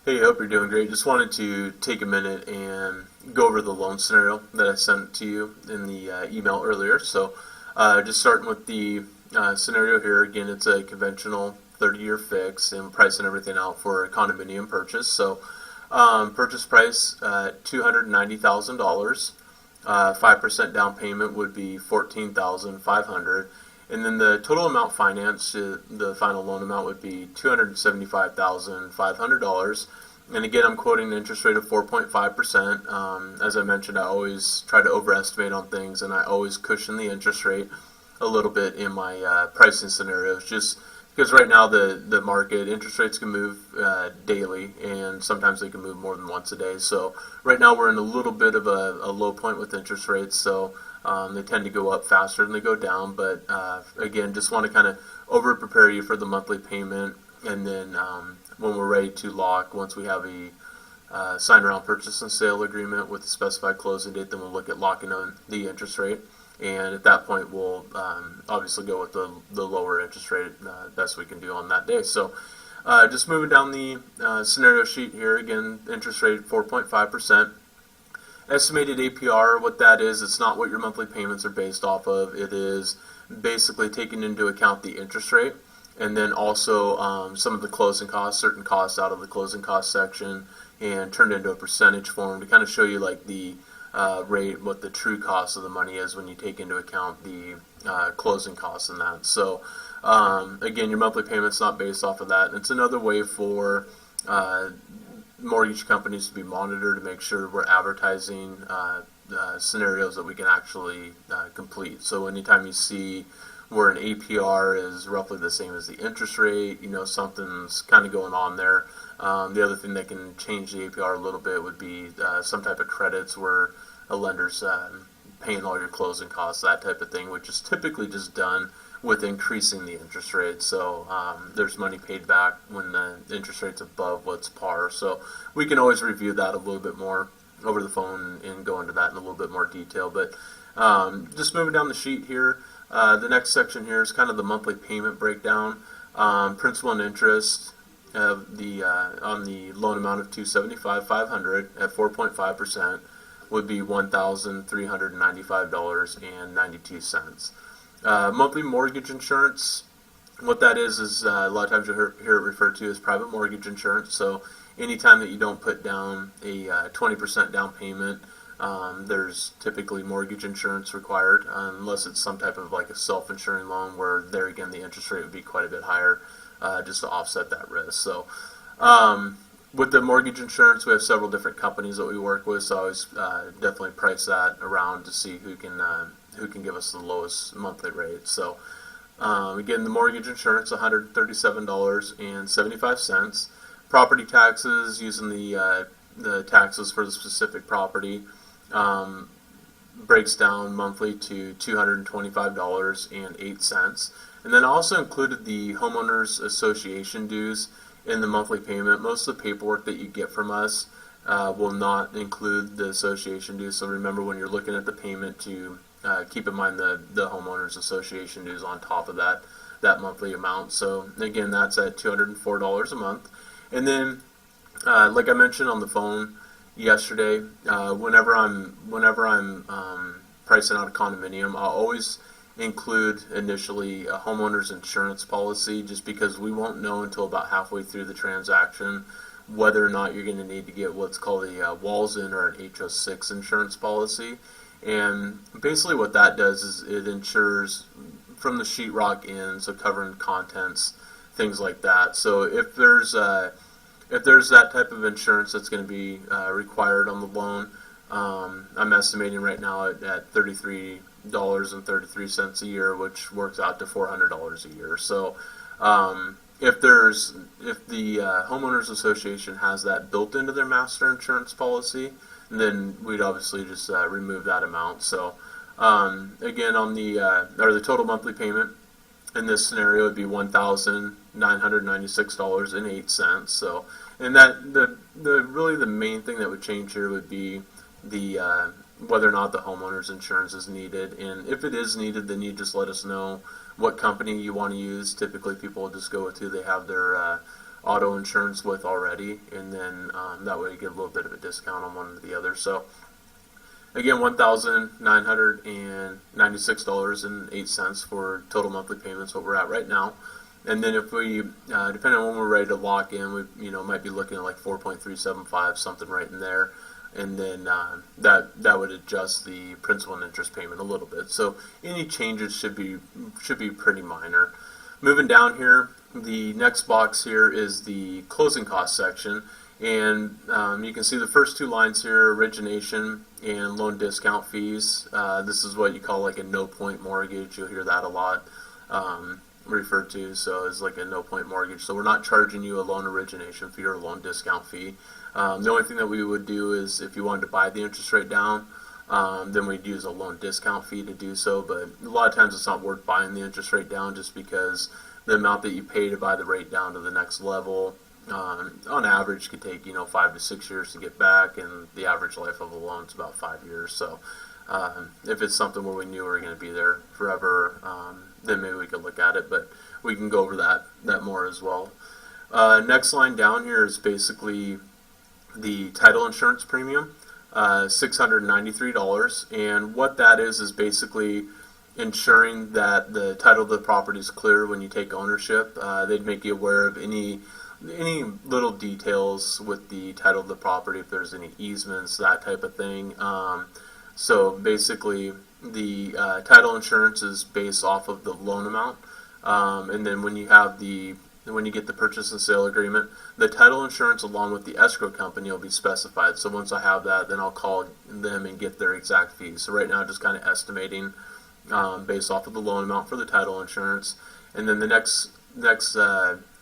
Hey, I hope you're doing great. Just wanted to take a minute and go over the loan scenario that I sent to you in the email earlier. Just starting with the scenario here. Again, it's a conventional 30-year fix and pricing everything out for a condominium purchase. Purchase price $290,000. 5% down payment would be $14,500. And then the total amount financed, the final loan amount would be $275,500. And again, I'm quoting an interest rate of 4.5%. As I mentioned, I always try to overestimate on things, and I always cushion the interest rate a little bit in my pricing scenarios, just because right now the market interest rates can move daily, and sometimes they can move more than once a day. So right now we're in a little bit of a low point with interest rates. They tend to go up faster than they go down, but again, just want to kind of over-prepare you for the monthly payment, and then when we're ready to lock, once we have a signed around purchase and sale agreement with a specified closing date, then we'll look at locking on the interest rate, and at that point we'll obviously go with the lower interest rate best we can do on that day. Just moving down the scenario sheet here, again, interest rate 4.5%. Estimated APR, what that is, it's not what your monthly payments are based off of. It is basically taking into account the interest rate, and then also some of the closing costs, certain costs out of the closing cost section, and turned into a percentage form to kind of show you like the rate, what the true cost of the money is when you take into account the closing costs and that. Again, your monthly payment's not based off of that. It's another way for mortgage companies to be monitored to make sure we're advertising scenarios that we can actually complete. So anytime you see where an APR is roughly the same as the interest rate, you know something's kind of going on there. The other thing that can change the APR a little bit would be some type of credits where a lender's paying all your closing costs, that type of thing, which is typically just done with increasing the interest rate. There's money paid back when the interest rate's above what's par. So we can always review that a little bit more over the phone and go into that in a little bit more detail. But just moving down the sheet here, the next section here is kind of the monthly payment breakdown. Principal and interest of on the loan amount of $275,500 at 4.5% would be $1,395.92. Monthly mortgage insurance, what that is a lot of times you'll hear it referred to as private mortgage insurance. So anytime that you don't put down a 20% down payment, there's typically mortgage insurance required, unless it's some type of like a self-insuring loan where there again the interest rate would be quite a bit higher just to offset that risk. With the mortgage insurance, we have several different companies that we work with, so I always definitely price that around to see who can give us the lowest monthly rate. Again, the mortgage insurance, $137.75. Property taxes, using the taxes for the specific property, breaks down monthly to $225.08. And then I also included the homeowners association dues in the monthly payment. Most of the paperwork that you get from us will not include the association dues. So remember, when you're looking at the payment, to keep in mind the homeowners association dues on top of that monthly amount. So again, that's at $204 a month. And then, like I mentioned on the phone yesterday, whenever I'm pricing out a condominium, I'll always include initially a homeowner's insurance policy, just because we won't know until about halfway through the transaction whether or not you're going to need to get what's called a walls in or an HO6 insurance policy. And basically what that does is it insures from the sheetrock in, so covering contents, things like that. So if there's that type of insurance that's going to be required on the loan, I'm estimating right now at $33.33 a year, which works out to $400 a year. So if the homeowners association has that built into their master insurance policy, then we'd obviously just remove that amount. Again, on the total monthly payment in this scenario would be $1,996.08. And that really the main thing that would change here would be the whether or not the homeowner's insurance is needed. And if it is needed, then you just let us know what company you want to use. Typically, people will just go with who they have their auto insurance with already, and then that way you get a little bit of a discount on one or the other. So again, $1,996.08 for total monthly payments, what we're at right now. And then if we, depending on when we're ready to lock in, we might be looking at like 4.375, something right in there. And then that would adjust the principal and interest payment a little bit. So any changes should be pretty minor. Moving down here, the next box here is the closing cost section, and you can see the first two lines here: origination and loan discount fees. This is what you call like a no-point mortgage. You'll hear that a lot referred to, so it's like a no-point mortgage. So we're not charging you a loan origination fee or a loan discount fee. The only thing that we would do is if you wanted to buy the interest rate down, then we'd use a loan discount fee to do so. But a lot of times it's not worth buying the interest rate down, just because the amount that you pay to buy the rate down to the next level, on average, could take 5 to 6 years to get back, and the average life of a loan is about 5 years. So if it's something where we knew we were going to be there forever, then maybe we could look at it. But we can go over that more as well. Next line down here is basically the title insurance premium, $693, and what that is basically ensuring that the title of the property is clear when you take ownership. They'd make you aware of any little details with the title of the property, if there's any easements, that type of thing. So basically, the title insurance is based off of the loan amount, and then when you get the purchase and sale agreement, the title insurance along with the escrow company will be specified. So once I have that, then I'll call them and get their exact fees. So right now, just kind of estimating based off of the loan amount for the title insurance. And then the next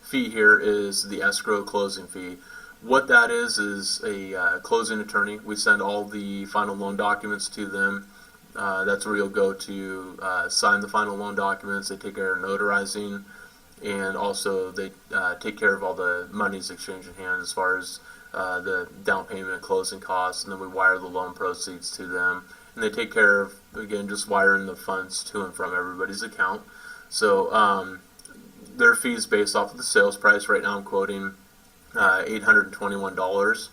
fee here is the escrow closing fee. What that is a closing attorney. We send all the final loan documents to them. That's where you'll go to sign the final loan documents. They take care of notarizing, and also they take care of all the monies exchanged in hand as far as the down payment, closing costs, and then we wire the loan proceeds to them. And they take care of, again, just wiring the funds to and from everybody's account. So their fee is based off of the sales price. Right now I'm quoting $821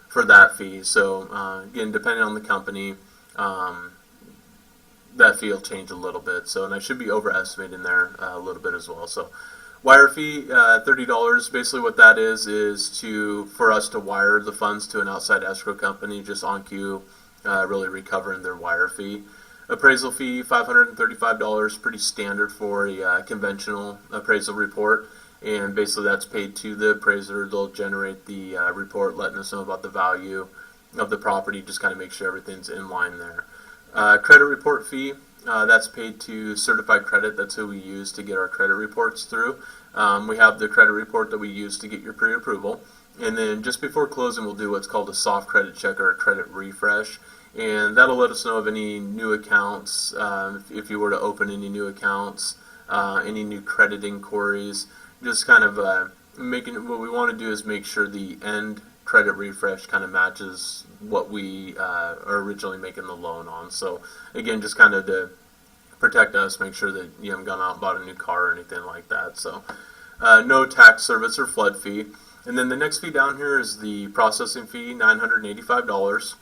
for that fee. So again, depending on the company, that fee will change a little bit. So, and I should be overestimating there a little bit as well. So wire fee, $30. Basically what that is for us to wire the funds to an outside escrow company, just on cue, really recovering their wire fee. Appraisal fee, $535, pretty standard for a conventional appraisal report, and basically that's paid to the appraiser. They'll generate the report letting us know about the value of the property, just kind of make sure everything's in line there. Credit report fee, that's paid to Certified Credit. That's who we use to get our credit reports through. We have the credit report that we use to get your pre-approval, and then just before closing we'll do what's called a soft credit check or a credit refresh. And that'll let us know of any new accounts, if you were to open any new accounts, any new credit inquiries. Just kind of what we want to do is make sure the end credit refresh kind of matches what we are originally making the loan on. So again, just kind of to protect us, make sure that you haven't gone out and bought a new car or anything like that. So no tax service or flood fee. And then the next fee down here is the processing fee, $985.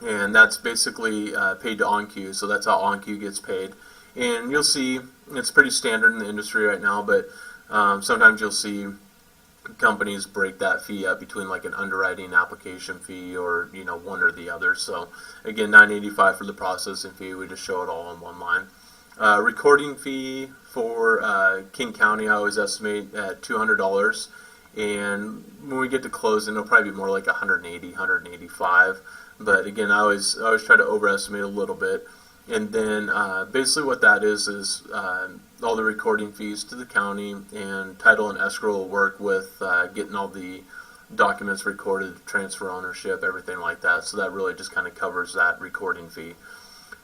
And that's basically paid to OnQ, so that's how OnQ gets paid. And you'll see it's pretty standard in the industry right now, but sometimes you'll see companies break that fee up between like an underwriting application fee or one or the other. So again, $985 for the processing fee. We just show it all in one line. Recording fee for King County, I always estimate at $200, and when we get to closing, it'll probably be more like $180, $185. But again, I always try to overestimate a little bit. And then basically what that is all the recording fees to the county, and title and escrow will work with getting all the documents recorded, transfer ownership, everything like that. So that really just kind of covers that recording fee.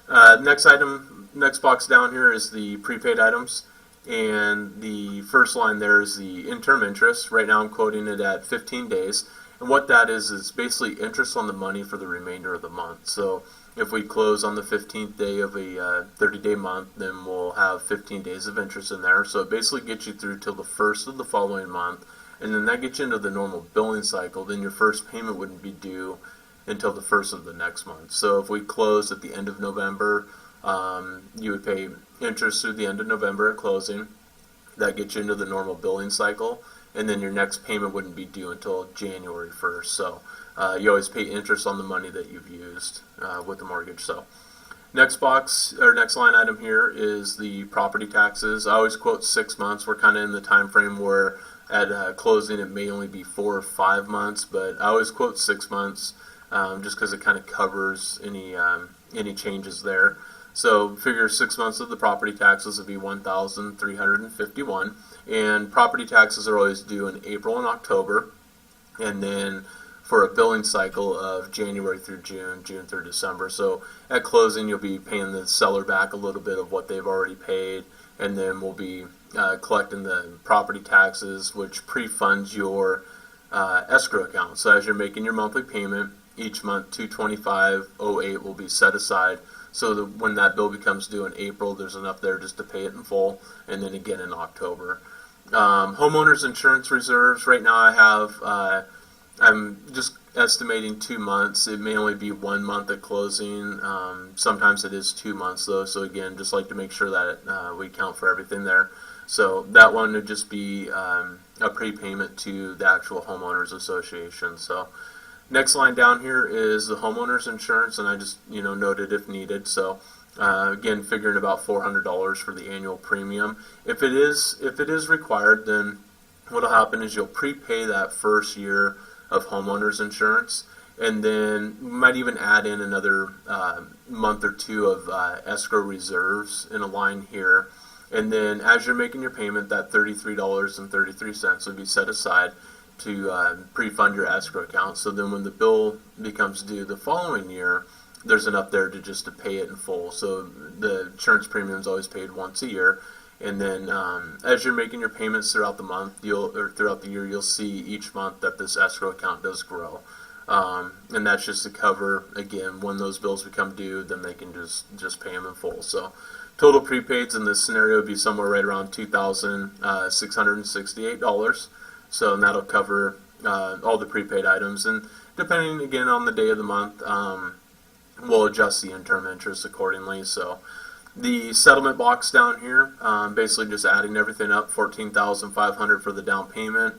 Next box down here is the prepaid items. And the first line there is the in-term interest. Right now I'm quoting it at 15 days. And what that is basically interest on the money for the remainder of the month. So if we close on the 15th day of a 30-day month, then we'll have 15 days of interest in there. So it basically gets you through till the first of the following month, and then that gets you into the normal billing cycle. Then your first payment wouldn't be due until the first of the next month. So if we close at the end of November, you would pay interest through the end of November at closing. That gets you into the normal billing cycle, and then your next payment wouldn't be due until January 1st. So you always pay interest on the money that you've used with the mortgage. So next box or next line item here is the property taxes. I always quote 6 months. We're kind of in the time frame where at closing it may only be 4 or 5 months, but I always quote 6 months just because it kind of covers any changes there. So figure 6 months of the property taxes would be $1,351, and property taxes are always due in April and October, and then for a billing cycle of January through June, June through December. So at closing, you'll be paying the seller back a little bit of what they've already paid, and then we'll be collecting the property taxes, which pre-funds your escrow account. So as you're making your monthly payment, each month $225.08 will be set aside, so that when that bill becomes due in April, there's enough there just to pay it in full, and then again in October. Homeowners insurance reserves, right now I have, I'm just estimating 2 months. It may only be 1 month at closing. Sometimes it is 2 months though, so again, just like to make sure that we count for everything there. So that one would just be a prepayment to the actual homeowners association. So next line down here is the homeowners insurance, and I just noted if needed. So again, figuring about $400 for the annual premium. If it is required, then what'll happen is you'll prepay that first year of homeowners insurance, and then you might even add in another month or two of escrow reserves in a line here. And then as you're making your payment, that $33.33 would be set aside to pre-fund your escrow account. So then when the bill becomes due the following year, there's enough there to pay it in full. So the insurance premium is always paid once a year. And then as you're making your payments throughout the month, throughout the year, you'll see each month that this escrow account does grow. And that's just to cover, again, when those bills become due, then they can just pay them in full. So total prepaids in this scenario would be somewhere right around $2,668. So and that'll cover all the prepaid items. And depending, again, on the day of the month, we'll adjust the interim interest accordingly. So the settlement box down here, basically just adding everything up, $14,500 for the down payment,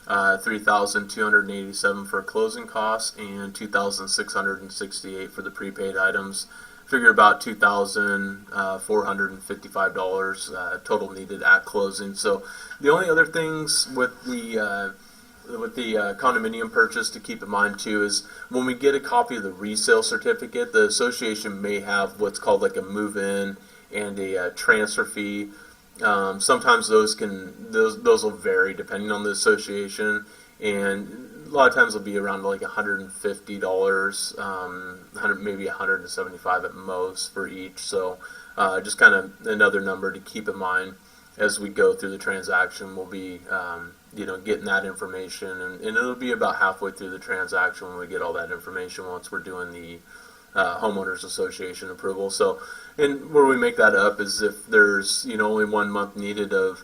$3,287 for closing costs, and $2,668 for the prepaid items. Figure about $2,455 total needed at closing. So the only other things with the condominium purchase to keep in mind too is when we get a copy of the resale certificate, the association may have what's called like a move-in and a transfer fee. Sometimes those will vary depending on the association, and a lot of times it'll be around like $150, maybe $175 at most for each. So just kind of another number to keep in mind as we go through the transaction. We'll be getting that information, and it'll be about halfway through the transaction when we get all that information once we're doing the homeowners association approval. So, and where we make that up is if there's only 1 month needed of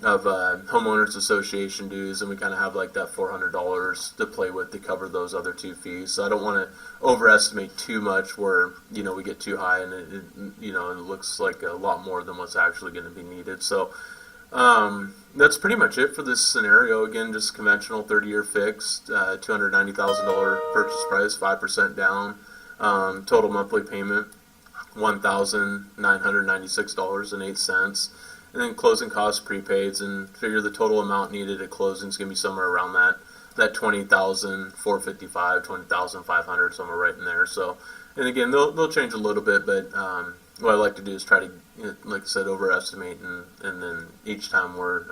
homeowners association dues, and we kind of have like that $400 to play with to cover those other two fees. So I don't want to overestimate too much where we get too high and it looks like a lot more than what's actually going to be needed. So that's pretty much it for this scenario. Again, just conventional 30-year fixed, $290,000 purchase price, 5% down, total monthly payment $1,996.08. And then closing costs, prepaids, and figure the total amount needed at closing is going to be somewhere around that $20,455, $20,500, somewhere right in there. So, and again, they'll change a little bit, but what I like to do is try to, like I said, overestimate, and then each time we're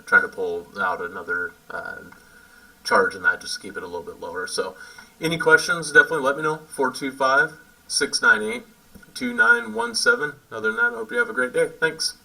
trying to pull out another charge in that just to keep it a little bit lower. So, any questions? Definitely let me know. 425-698-2917. Other than that, I hope you have a great day. Thanks.